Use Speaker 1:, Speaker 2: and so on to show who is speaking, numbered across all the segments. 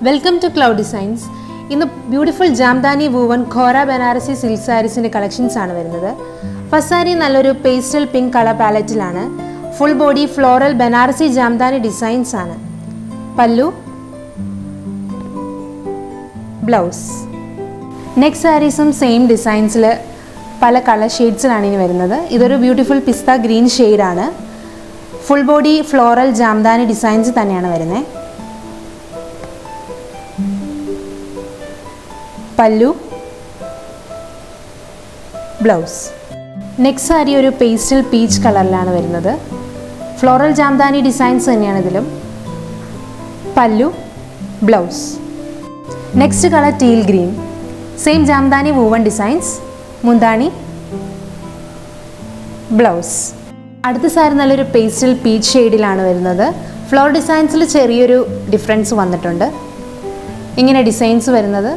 Speaker 1: Welcome to Cloud Designs. In the beautiful Jamdhani woven Kora Banarasi Silk Sarees in collections. First saree is pastel pink color palette. Full body floral Banarasi Jamdhani designs. Pallu, blouse. Next saree is same designs. Pala color shades. This is a beautiful pista green shade. Full body floral Jamdhani designs. Pallu, blouse. Next saree is pastel peach color. Floral Jamdhani designs. Pallu, blouse. Next color teal green. Same Jamdhani woven designs. Bhandhini, blouse. Adutha saree is pastel peach shade. Flower designs is difference. Ingane designs varunathu.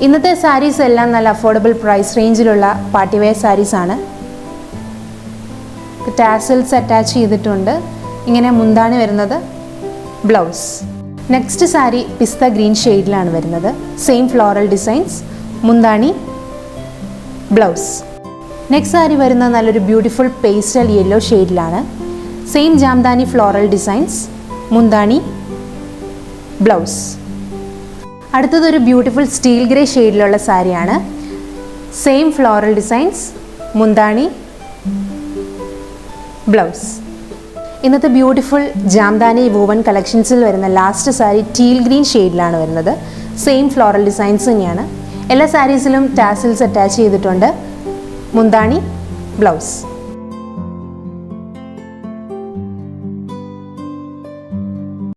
Speaker 1: ഇന്നത്തെ സാരീസ് എല്ലാം നല്ല affordable price റേഞ്ചിലുള്ള party wear sarees ആണ്. Tassels attach ചെയ്തിട്ടുണ്ട്. ഇങ്ങനെ മുന്താണി വരുന്നത്, blouse. Next sari pista green ഷെയ്ഡിലാണ് വരുന്നത്. സെയിം ഫ്ലോറൽ ഡിസൈൻസ്, മുന്താണി, ബ്ലൗസ്. നെക്സ്റ്റ് സാരി വരുന്നത് നല്ലൊരു ബ്യൂട്ടിഫുൾ പേസ്റ്റൽ യെല്ലോ ഷെയ്ഡിലാണ്. സെയിം ജാംദാനി ഫ്ലോറൽ ഡിസൈൻസ്, മുന്താണി, ബ്ലൗസ്. അടുത്തത് ഒരു ബ്യൂട്ടിഫുൾ സ്റ്റീൽ ഗ്രേ ഷെയ്ഡിലുള്ള സാരിയാണ്. സെയിം ഫ്ലോറൽ ഡിസൈൻസ്, മുന്താണി, ബ്ലൗസ്. ഇന്നത്തെ ബ്യൂട്ടിഫുൾ ജാംദാനി വൂവൻ കളക്ഷൻസിൽ വരുന്ന ലാസ്റ്റ് സാരി ടീൽ ഗ്രീൻ ഷെയ്ഡിലാണ് വരുന്നത്. സെയിം ഫ്ലോറൽ ഡിസൈൻസ് തന്നെയാണ്. എല്ലാ സാരീസിലും ടാസിൽസ് അറ്റാച്ച് ചെയ്തിട്ടുണ്ട്. മുന്താണി, ബ്ലൗസ്.